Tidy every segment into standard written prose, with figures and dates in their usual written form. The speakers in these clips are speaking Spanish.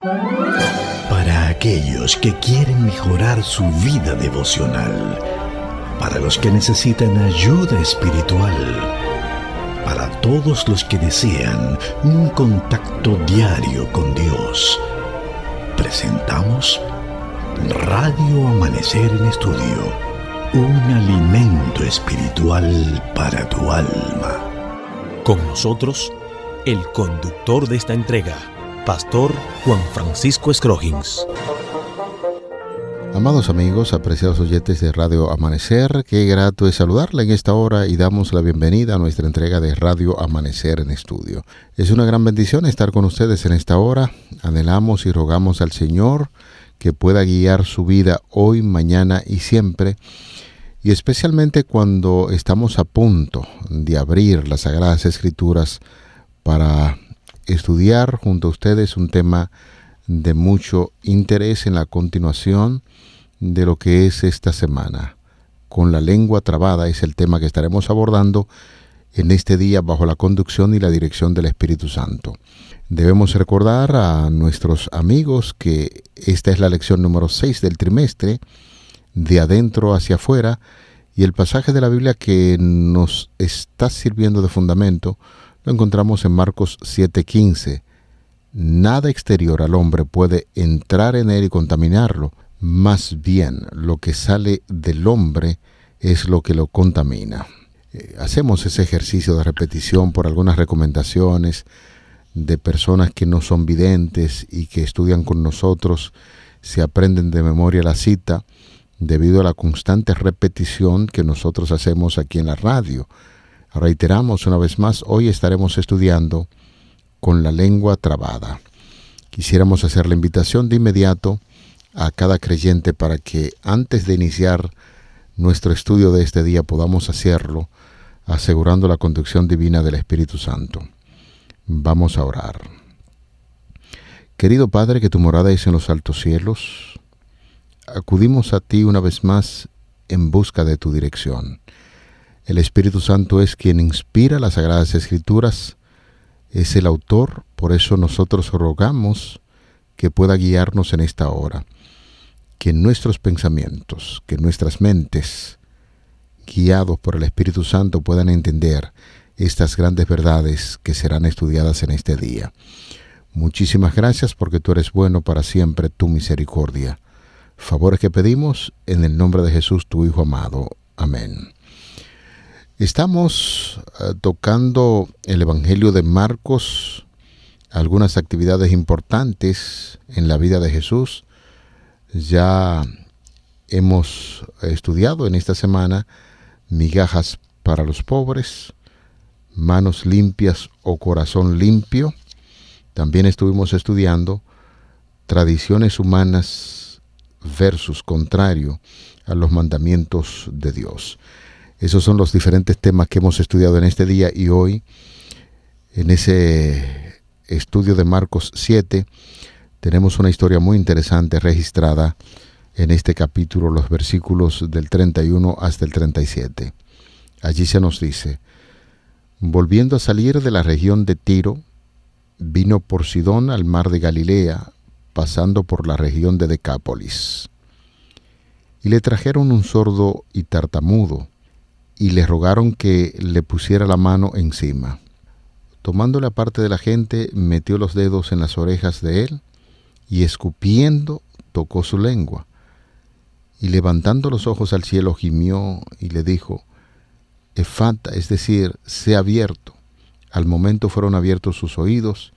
Para aquellos que quieren mejorar su vida devocional, para los que necesitan ayuda espiritual, para todos los que desean un contacto diario con Dios, presentamos Radio Amanecer en Estudio, un alimento espiritual para tu alma. Con nosotros, el conductor de esta entrega, Pastor Juan Francisco Scroggins. Amados amigos, apreciados oyentes de Radio Amanecer, qué grato es saludarle en esta hora y damos la bienvenida a nuestra entrega de Radio Amanecer en Estudio. Es una gran bendición estar con ustedes en esta hora. Anhelamos y rogamos al Señor que pueda guiar su vida hoy, mañana y siempre, y especialmente cuando estamos a punto de abrir las Sagradas Escrituras para estudiar junto a ustedes un tema de mucho interés en la continuación de lo que es esta semana. Con la lengua trabada es el tema que estaremos abordando en este día bajo la conducción y la dirección del Espíritu Santo. Debemos recordar a nuestros amigos que esta es la lección número 6 del trimestre, de adentro hacia afuera, y el pasaje de la Biblia que nos está sirviendo de fundamento lo encontramos en Marcos 7:15. Nada exterior al hombre puede entrar en él y contaminarlo, más bien lo que sale del hombre es lo que lo contamina. Hacemos ese ejercicio de repetición por algunas recomendaciones de personas que no son videntes y que estudian con nosotros, se aprenden de memoria la cita debido a la constante repetición que nosotros hacemos aquí en la radio. Reiteramos una vez más, hoy estaremos estudiando con la lengua trabada. Quisiéramos hacer la invitación de inmediato a cada creyente para que antes de iniciar nuestro estudio de este día podamos hacerlo asegurando la conducción divina del Espíritu Santo. Vamos a orar. Querido Padre, que tu morada es en los altos cielos, acudimos a ti una vez más en busca de tu dirección. El Espíritu Santo es quien inspira las Sagradas Escrituras, es el autor, por eso nosotros rogamos que pueda guiarnos en esta hora, que nuestros pensamientos, que nuestras mentes, guiados por el Espíritu Santo, puedan entender estas grandes verdades que serán estudiadas en este día. Muchísimas gracias porque tú eres bueno para siempre, tu misericordia. Favores que pedimos en el nombre de Jesús, tu Hijo amado. Amén. Estamos tocando el Evangelio de Marcos, algunas actividades importantes en la vida de Jesús. Ya hemos estudiado en esta semana migajas para los pobres, manos limpias o corazón limpio. También estuvimos estudiando tradiciones humanas versus contrario a los mandamientos de Dios. Esos son los diferentes temas que hemos estudiado en este día y hoy, en ese estudio de Marcos 7, tenemos una historia muy interesante registrada en este capítulo, los versículos del 31 hasta el 37. Allí se nos dice: volviendo a salir de la región de Tiro, vino por Sidón al mar de Galilea, pasando por la región de Decápolis. Y le trajeron un sordo y tartamudo, y le rogaron que le pusiera la mano encima. Tomándole aparte de la gente, metió los dedos en las orejas de él, y escupiendo tocó su lengua. Y levantando los ojos al cielo gimió y le dijo: Efata, es decir, sé abierto. Al momento fueron abiertos sus oídos,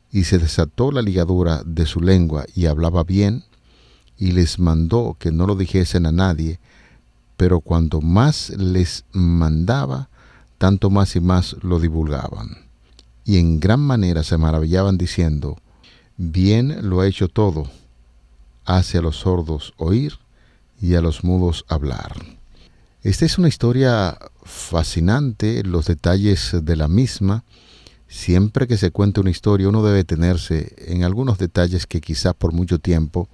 y se desató la ligadura de su lengua, y hablaba bien, y les mandó que no lo dijesen a nadie, pero cuanto más les mandaba, tanto más y más lo divulgaban. Y en gran manera se maravillaban diciendo: bien lo ha hecho todo, hace a los sordos oír y a los mudos hablar. Esta es una historia fascinante, los detalles de la misma. Siempre que se cuenta una historia, uno debe detenerse en algunos detalles que quizás por mucho tiempo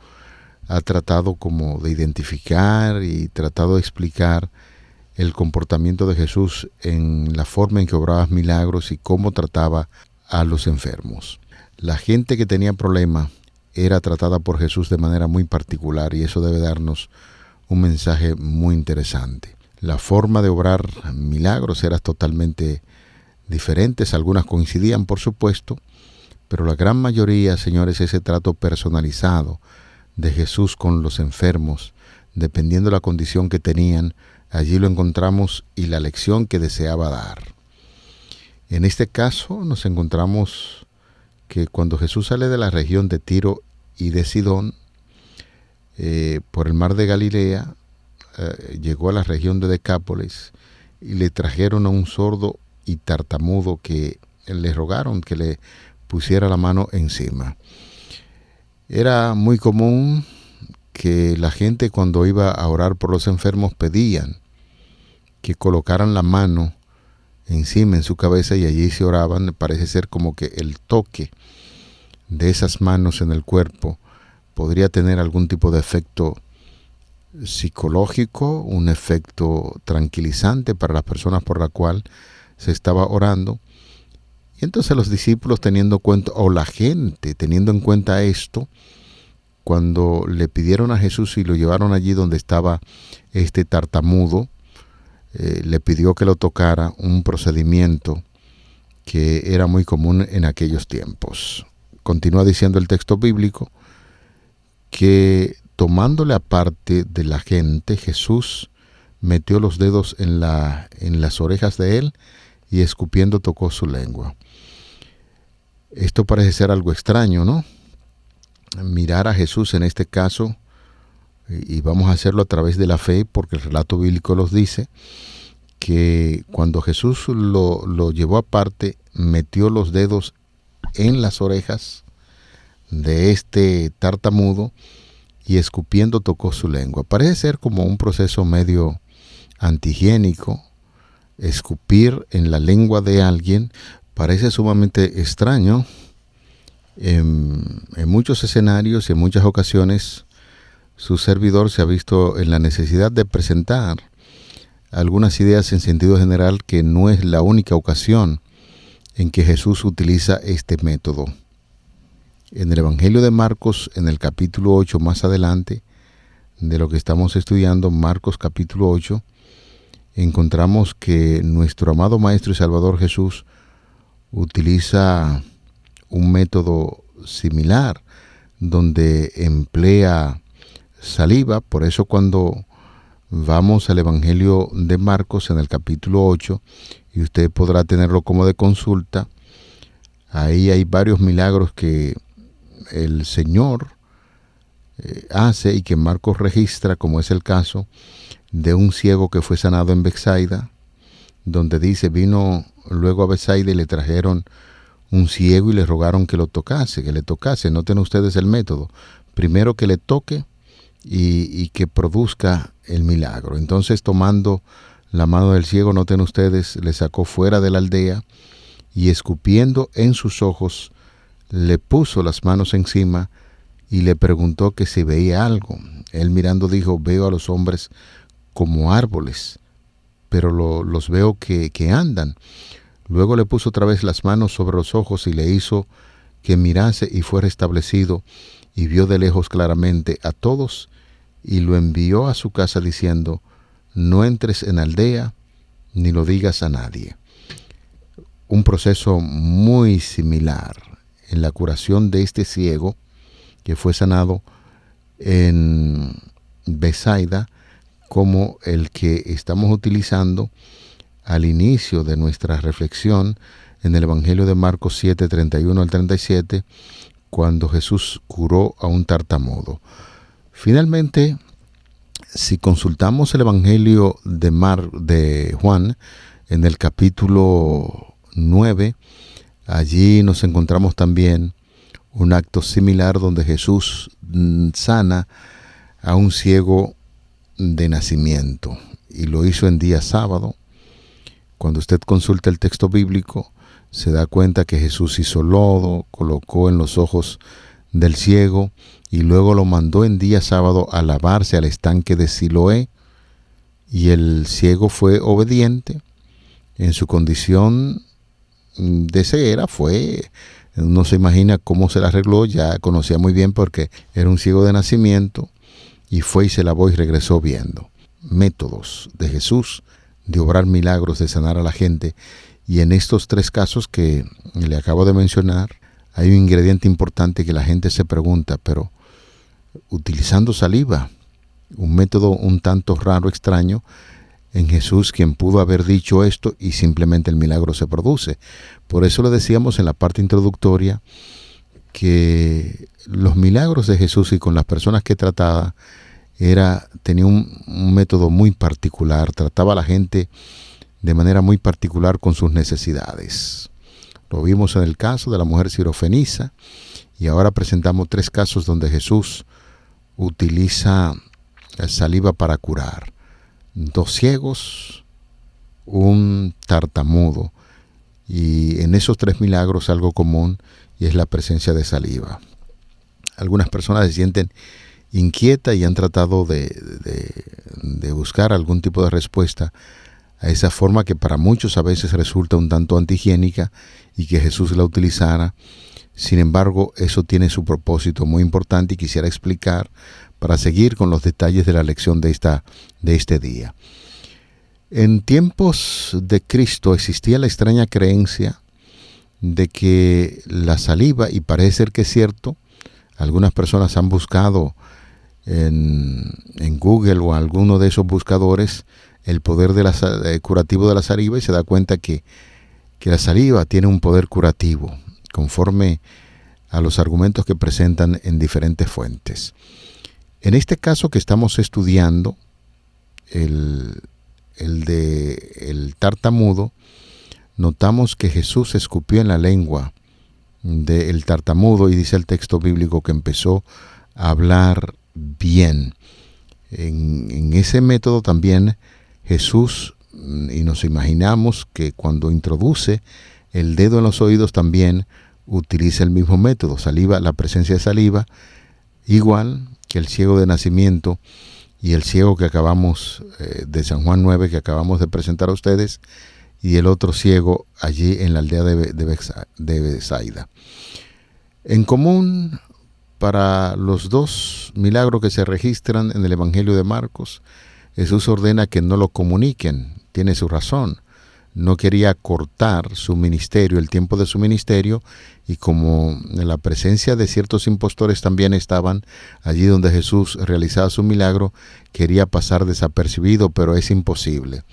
ha tratado como de identificar y tratado de explicar el comportamiento de Jesús en la forma en que obraba milagros y cómo trataba a los enfermos. La gente que tenía problemas era tratada por Jesús de manera muy particular, y eso debe darnos un mensaje muy interesante. La forma de obrar milagros era totalmente diferentes, algunas coincidían por supuesto, pero la gran mayoría, señores, ese trato personalizado de Jesús con los enfermos, dependiendo de la condición que tenían, allí lo encontramos y la lección que deseaba dar. En este caso nos encontramos que cuando Jesús sale de la región de Tiro y de Sidón, por el mar de Galilea, llegó a la región de Decápolis y le trajeron a un sordo y tartamudo que le rogaron que le pusiera la mano encima. Era muy común que la gente, cuando iba a orar por los enfermos, pedían que colocaran la mano encima en su cabeza y allí se oraban. Parece ser como que el toque de esas manos en el cuerpo podría tener algún tipo de efecto psicológico, un efecto tranquilizante para las personas por la cual se estaba orando. Y entonces los discípulos, teniendo cuenta, o la gente teniendo en cuenta esto, cuando le pidieron a Jesús y lo llevaron allí donde estaba este tartamudo, le pidió que lo tocara, un procedimiento que era muy común en aquellos tiempos. Continúa diciendo el texto bíblico que, tomándole aparte de la gente, Jesús metió los dedos en las orejas de él y escupiendo tocó su lengua. Esto parece ser algo extraño, ¿no? Mirar a Jesús en este caso, y vamos a hacerlo a través de la fe, porque el relato bíblico nos dice que cuando Jesús lo llevó aparte, metió los dedos en las orejas de este tartamudo y escupiendo tocó su lengua. Parece ser como un proceso medio antihigiénico. Escupir en la lengua de alguien parece sumamente extraño. En muchos escenarios y en muchas ocasiones su servidor se ha visto en la necesidad de presentar algunas ideas en sentido general, que no es la única ocasión en que Jesús utiliza este método. En el Evangelio de Marcos, en el capítulo 8, más adelante de lo que estamos estudiando, Marcos capítulo 8, encontramos que nuestro amado Maestro y Salvador Jesús utiliza un método similar, donde emplea saliva. Por eso cuando vamos al Evangelio de Marcos en el capítulo 8, y usted podrá tenerlo como de consulta, ahí hay varios milagros que el Señor hace y que Marcos registra, como es el caso de un ciego que fue sanado en Betsaida, donde dice, vino luego a Betsaida y le trajeron un ciego y le rogaron que le tocase. Noten ustedes el método. Primero que le toque y que produzca el milagro. Entonces, tomando la mano del ciego, noten ustedes, le sacó fuera de la aldea y escupiendo en sus ojos, le puso las manos encima y le preguntó que si veía algo. Él mirando dijo, veo a los hombres como árboles, pero los veo que andan. Luego le puso otra vez las manos sobre los ojos y le hizo que mirase y fue restablecido y vio de lejos claramente a todos y lo envió a su casa diciendo, no entres en aldea ni lo digas a nadie. Un proceso muy similar en la curación de este ciego que fue sanado en Betsaida, como el que estamos utilizando al inicio de nuestra reflexión en el Evangelio de Marcos 7, 31 al 37, cuando Jesús curó a un tartamudo. Finalmente, si consultamos el Evangelio de Juan, en el capítulo 9, allí nos encontramos también un acto similar donde Jesús sana a un ciego de nacimiento, y lo hizo en día sábado. Cuando usted consulta el texto bíblico, se da cuenta que Jesús hizo lodo, colocó en los ojos del ciego y luego lo mandó en día sábado a lavarse al estanque de Siloé, y el ciego fue obediente. En su condición de ceguera fue Uno se imagina cómo se la arregló, ya conocía muy bien porque era un ciego de nacimiento y fue y se lavó y regresó viendo. Métodos de Jesús de obrar milagros, de sanar a la gente. Y en estos 3 casos que le acabo de mencionar, hay un ingrediente importante que la gente se pregunta, pero utilizando saliva, un método un tanto raro, extraño, en Jesús, quien pudo haber dicho esto y simplemente el milagro se produce. Por eso le decíamos en la parte introductoria que los milagros de Jesús y con las personas que trataba tenía un método muy particular, trataba a la gente de manera muy particular con sus necesidades. Lo vimos en el caso de la mujer sirofeniza y ahora presentamos 3 casos donde Jesús utiliza saliva para curar. 2 ciegos, un tartamudo, y en esos 3 milagros algo común y es la presencia de saliva. Algunas personas se sienten inquietas y han tratado de buscar algún tipo de respuesta a esa forma que para muchos a veces resulta un tanto antihigiénica y que Jesús la utilizara. Sin embargo, eso tiene su propósito muy importante y quisiera explicar para seguir con los detalles de la lección de este día. En tiempos de Cristo existía la extraña creencia de que la saliva, y parece ser que es cierto, algunas personas han buscado en Google o alguno de esos buscadores el poder curativo de la saliva y se da cuenta que la saliva tiene un poder curativo, conforme a los argumentos que presentan en diferentes fuentes. En este caso que estamos estudiando, el tartamudo, notamos que Jesús escupió en la lengua del tartamudo y dice el texto bíblico que empezó a hablar bien. En ese método también Jesús, y nos imaginamos que cuando introduce el dedo en los oídos también utiliza el mismo método, saliva, la presencia de saliva, igual que el ciego de nacimiento y el ciego que acabamos de San Juan 9 que acabamos de presentar a ustedes, y el otro ciego allí en la aldea de Betsaida. En común para los 2 milagros que se registran en el Evangelio de Marcos, Jesús ordena que no lo comuniquen. Tiene su razón. No quería cortar su ministerio, el tiempo de su ministerio, y como en la presencia de ciertos impostores también estaban allí donde Jesús realizaba su milagro, quería pasar desapercibido, pero es imposible.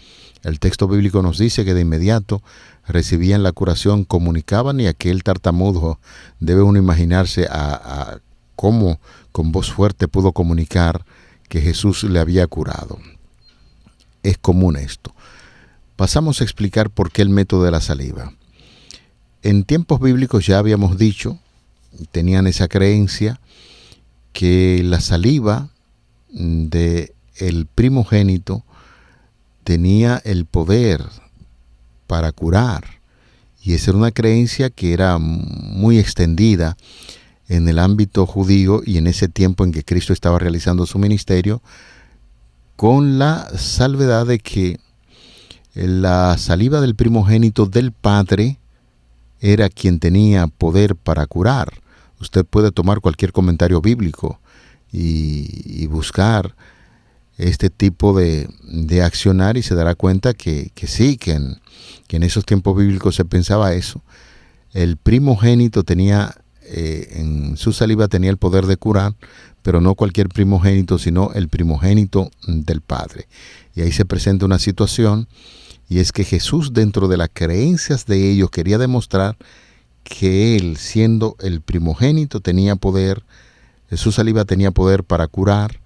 El texto bíblico nos dice que de inmediato recibían la curación, comunicaban, y aquel tartamudo, debe uno imaginarse a cómo con voz fuerte pudo comunicar que Jesús le había curado. Es común esto. Pasamos a explicar por qué el método de la saliva. En tiempos bíblicos ya habíamos dicho, tenían esa creencia, que la saliva del primogénito tenía el poder para curar. Y esa era una creencia que era muy extendida en el ámbito judío y en ese tiempo en que Cristo estaba realizando su ministerio, con la salvedad de que la saliva del primogénito del Padre era quien tenía poder para curar. Usted puede tomar cualquier comentario bíblico y buscar este tipo de accionar y se dará cuenta que sí, que en esos tiempos bíblicos se pensaba eso. El primogénito tenía, en su saliva tenía el poder de curar, pero no cualquier primogénito, sino el primogénito del Padre. Y ahí se presenta una situación, y es que Jesús, dentro de las creencias de ellos, quería demostrar que él, siendo el primogénito, tenía poder, su saliva tenía poder para curar,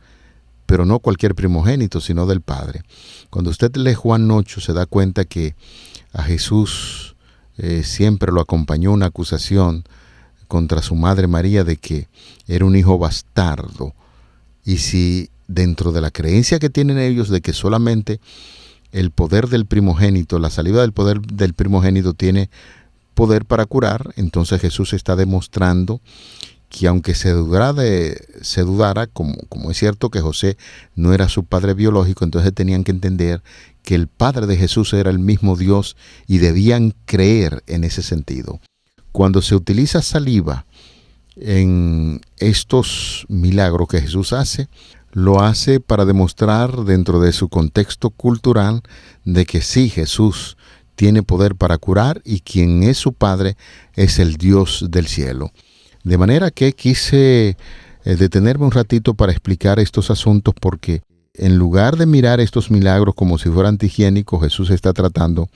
pero no cualquier primogénito, sino del Padre. Cuando usted lee Juan 8, se da cuenta que a Jesús siempre lo acompañó una acusación contra su madre María de que era un hijo bastardo. Y si dentro de la creencia que tienen ellos de que solamente el poder del primogénito, la saliva del poder del primogénito tiene poder para curar, entonces Jesús está demostrando que aunque se dudara, como es cierto que José no era su padre biológico, entonces tenían que entender que el Padre de Jesús era el mismo Dios y debían creer en ese sentido. cuando se utiliza saliva en estos milagros que Jesús hace, lo hace para demostrar dentro de su contexto cultural de que sí, Jesús tiene poder para curar y quien es su Padre es el Dios del cielo. De manera que quise detenerme un ratito para explicar estos asuntos, porque en lugar de mirar estos milagros como si fueran antihigiénicos, Jesús está tratando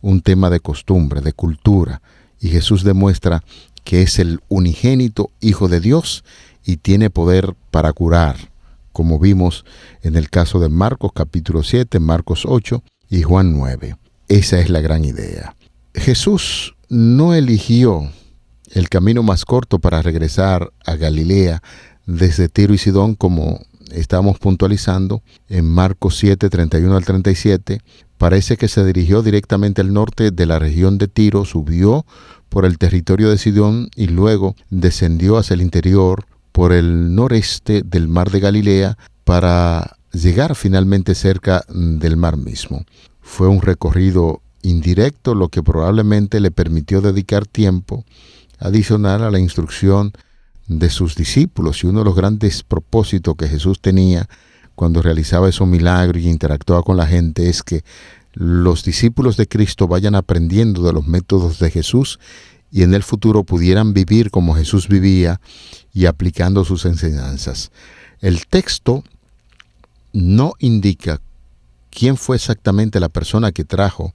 un tema de costumbre, de cultura, y Jesús demuestra que es el unigénito Hijo de Dios y tiene poder para curar, como vimos en el caso de Marcos capítulo 7, Marcos 8 y Juan 9. Esa es la gran idea. Jesús no eligió el camino más corto para regresar a Galilea desde Tiro y Sidón, como estamos puntualizando en Marcos 7, 31 al 37. Parece que se dirigió directamente al norte de la región de Tiro, subió por el territorio de Sidón y luego descendió hacia el interior por el noreste del mar de Galilea para llegar finalmente cerca del mar mismo. Fue un recorrido indirecto, lo que probablemente le permitió dedicar tiempo adicional a la instrucción de sus discípulos. Y uno de los grandes propósitos que Jesús tenía cuando realizaba esos milagros y interactuaba con la gente es que los discípulos de Cristo vayan aprendiendo de los métodos de Jesús y en el futuro pudieran vivir como Jesús vivía y aplicando sus enseñanzas. El texto no indica quién fue exactamente la persona que trajo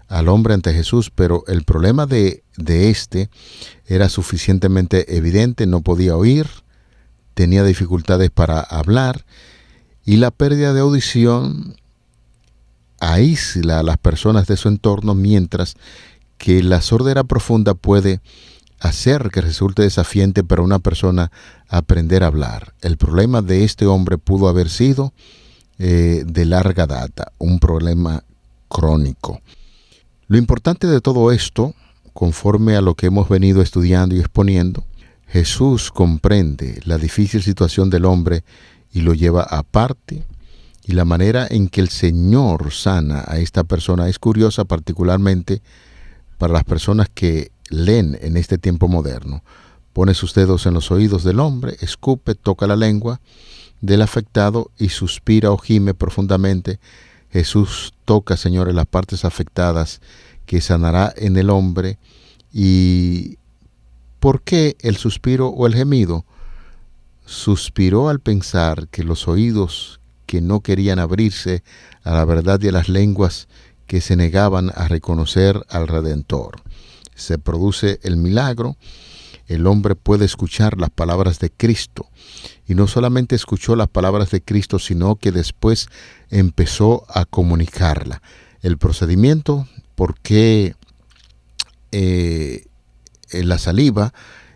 al hombre ante Jesús, pero el problema de este era suficientemente evidente. No podía oír, tenía dificultades para hablar, y la pérdida de audición aísla a las personas de su entorno, mientras que la sordera profunda puede hacer que resulte desafiante para una persona aprender a hablar. El problema de este hombre pudo haber sido de larga data, un problema crónico. Lo importante de todo esto, conforme a lo que hemos venido estudiando y exponiendo, Jesús comprende la difícil situación del hombre y lo lleva aparte, y la manera en que el Señor sana a esta persona es curiosa, particularmente para las personas que leen en este tiempo moderno. Pone sus dedos en los oídos del hombre, escupe, toca la lengua del afectado y suspira o gime profundamente. Jesús toca, señores, las partes afectadas que sanará en el hombre. ¿Y por qué el suspiro o el gemido? Suspiró al pensar que los oídos que no querían abrirse a la verdad y a las lenguas que se negaban a reconocer al Redentor. Se produce el milagro. El hombre puede escuchar las palabras de Cristo. Y no solamente escuchó las palabras de Cristo, sino que después empezó a comunicarla. El procedimiento, ¿por qué la saliva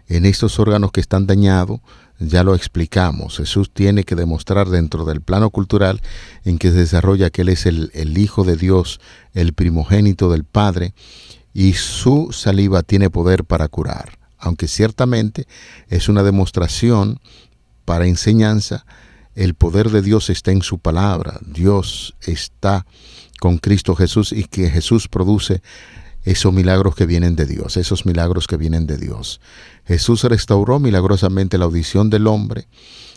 en estos órganos que están dañados? Ya lo explicamos. Jesús tiene que demostrar dentro del plano cultural en que se desarrolla que Él es el Hijo de Dios, el primogénito del Padre, y su saliva tiene poder para curar. Aunque ciertamente es una demostración para enseñanza, el poder de Dios está en su palabra. Dios está con Cristo Jesús y que Jesús produce esos milagros que vienen de Dios, esos milagros que vienen de Dios. Jesús restauró milagrosamente la audición del hombre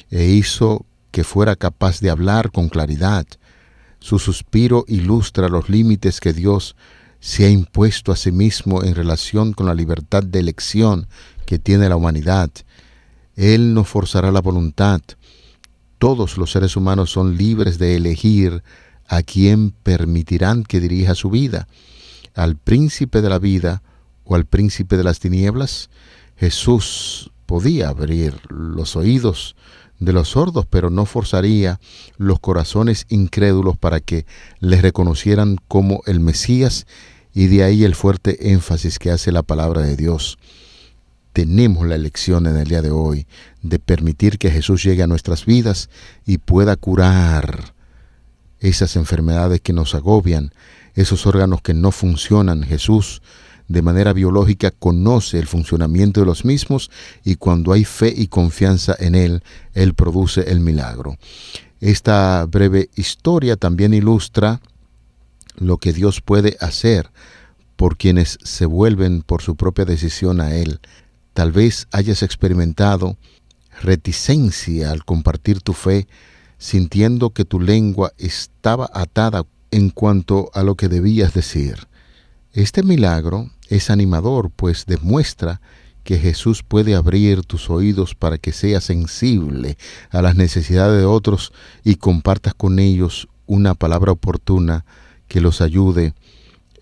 e hizo que fuera capaz de hablar con claridad. Su suspiro ilustra los límites que Dios se ha impuesto a sí mismo en relación con la libertad de elección que tiene la humanidad. Él no forzará la voluntad. Todos los seres humanos son libres de elegir a quién permitirán que dirija su vida, al príncipe de la vida o al príncipe de las tinieblas. Jesús podía abrir los oídos de los sordos, pero no forzaría los corazones incrédulos para que le reconocieran como el Mesías, y de ahí el fuerte énfasis que hace la palabra de Dios. Tenemos la elección en el día de hoy de permitir que Jesús llegue a nuestras vidas y pueda curar esas enfermedades que nos agobian, esos órganos que no funcionan. Jesús, de manera biológica, conoce el funcionamiento de los mismos, y cuando hay fe y confianza en Él, Él produce el milagro. Esta breve historia también ilustra lo que Dios puede hacer por quienes se vuelven por su propia decisión a Él. Tal vez hayas experimentado reticencia al compartir tu fe, sintiendo que tu lengua estaba atada en cuanto a lo que debías decir. Este milagro es animador, pues demuestra que Jesús puede abrir tus oídos para que seas sensible a las necesidades de otros y compartas con ellos una palabra oportuna que los ayude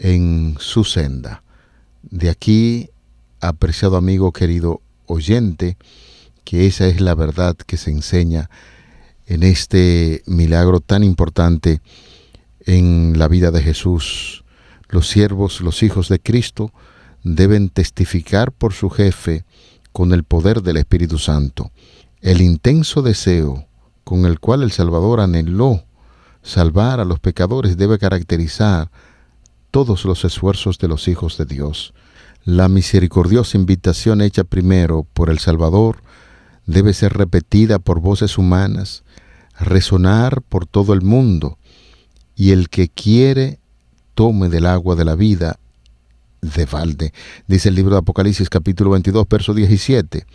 en su senda. De aquí, apreciado amigo, querido oyente, que esa es la verdad que se enseña en este milagro tan importante en la vida de Jesús. Los siervos, los hijos de Cristo, deben testificar por su jefe con el poder del Espíritu Santo. El intenso deseo con el cual el Salvador anheló salvar a los pecadores debe caracterizar todos los esfuerzos de los hijos de Dios. La misericordiosa invitación hecha primero por el Salvador debe ser repetida por voces humanas, resonar por todo el mundo, y el que quiere tome del agua de la vida de balde, dice el libro de Apocalipsis capítulo 22, verso 17.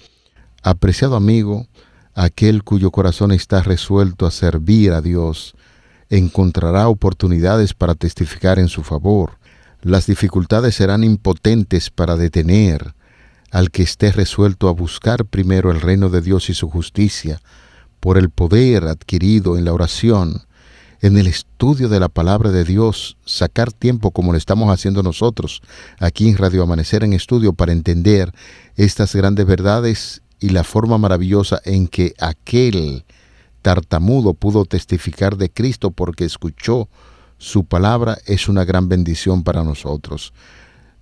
Apreciado amigo, aquel cuyo corazón está resuelto a servir a Dios, encontrará oportunidades para testificar en su favor. Las dificultades serán impotentes para detener al que esté resuelto a buscar primero el reino de Dios y su justicia, por el poder adquirido en la oración, en el estudio de la palabra de Dios, sacar tiempo como lo estamos haciendo nosotros aquí en Radio Amanecer en Estudio para entender estas grandes verdades y la forma maravillosa en que aquel tartamudo pudo testificar de Cristo porque escuchó su palabra es una gran bendición para nosotros.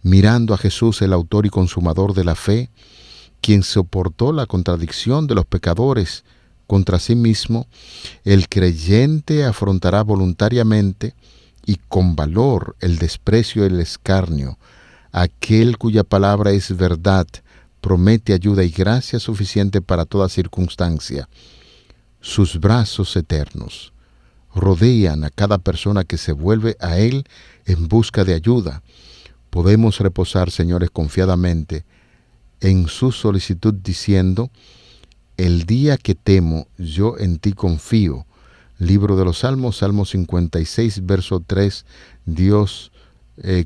Mirando a Jesús, el autor y consumador de la fe, quien soportó la contradicción de los pecadores contra sí mismo, el creyente afrontará voluntariamente y con valor el desprecio y el escarnio. Aquel cuya palabra es verdad promete ayuda y gracia suficiente para toda circunstancia. Sus brazos eternos rodean a cada persona que se vuelve a Él en busca de ayuda. Podemos reposar, señores, confiadamente en su solicitud diciendo: el día que temo, yo en ti confío. Libro de los Salmos, Salmo 56, verso 3. Dios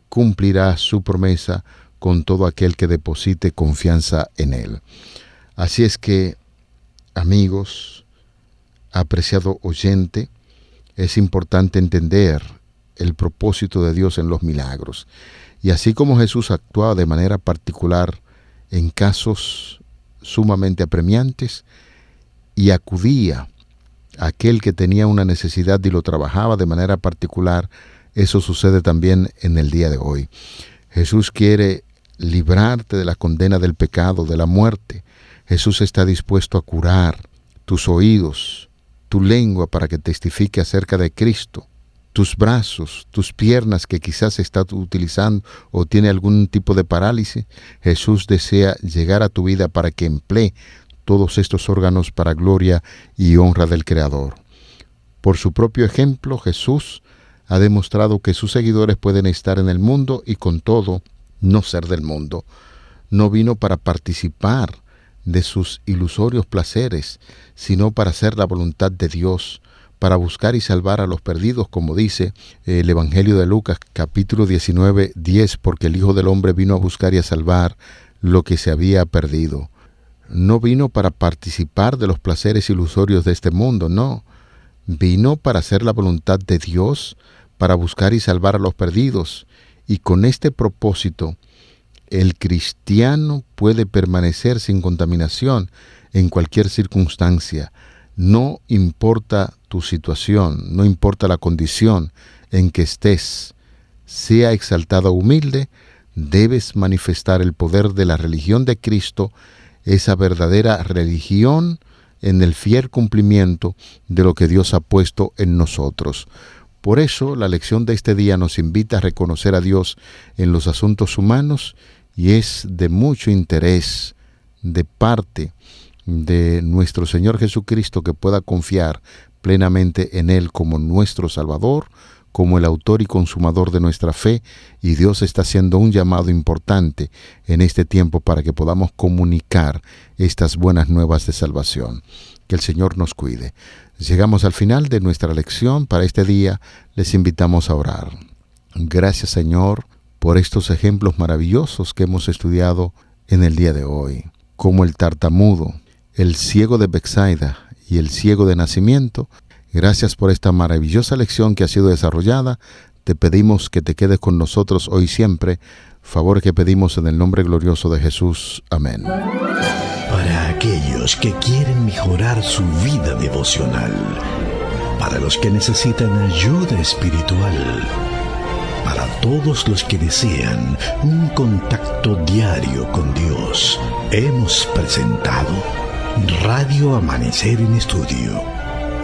cumplirá su promesa con todo aquel que deposite confianza en Él. Así es que, amigos, apreciado oyente, es importante entender el propósito de Dios en los milagros. Y así como Jesús actuaba de manera particular en casos sumamente apremiantes y acudía a aquel que tenía una necesidad y lo trabajaba de manera particular, eso sucede también en el día de hoy. Jesús quiere librarte de la condena del pecado, de la muerte. Jesús está dispuesto a curar tus oídos, tu lengua para que testifique acerca de Cristo, tus brazos, tus piernas que quizás estás utilizando o tiene algún tipo de parálisis. Jesús desea llegar a tu vida para que emplee todos estos órganos para gloria y honra del Creador. Por su propio ejemplo, Jesús ha demostrado que sus seguidores pueden estar en el mundo y con todo no ser del mundo. No vino para participar de sus ilusorios placeres, sino para hacer la voluntad de Dios, para buscar y salvar a los perdidos, como dice el Evangelio de Lucas, capítulo 19, 10, porque el Hijo del Hombre vino a buscar y a salvar lo que se había perdido. No vino para participar de los placeres ilusorios de este mundo, no. Vino para hacer la voluntad de Dios, para buscar y salvar a los perdidos. Y con este propósito, el cristiano puede permanecer sin contaminación en cualquier circunstancia. No importa tu situación, no importa la condición en que estés, sea exaltado o humilde, debes manifestar el poder de la religión de Cristo, esa verdadera religión en el fiel cumplimiento de lo que Dios ha puesto en nosotros. Por eso, la lección de este día nos invita a reconocer a Dios en los asuntos humanos y es de mucho interés de parte de nuestro Señor Jesucristo que pueda confiar plenamente en Él como nuestro Salvador, como el autor y consumador de nuestra fe, y Dios está haciendo un llamado importante en este tiempo para que podamos comunicar estas buenas nuevas de salvación. Que el Señor nos cuide. Llegamos al final de nuestra lección para este día. Les invitamos a orar. Gracias, Señor, por estos ejemplos maravillosos que hemos estudiado en el día de hoy, como el tartamudo, el ciego de Betsaida y el ciego de nacimiento. Gracias por esta maravillosa lección que ha sido desarrollada. Te pedimos que te quedes con nosotros hoy y siempre, favor que pedimos en el nombre glorioso de Jesús. Amén. Para aquellos que quieren mejorar su vida devocional, para los que necesitan ayuda espiritual, para todos los que desean un contacto diario con Dios, hemos presentado Radio Amanecer en Estudio,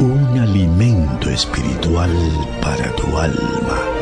un alimento espiritual para tu alma.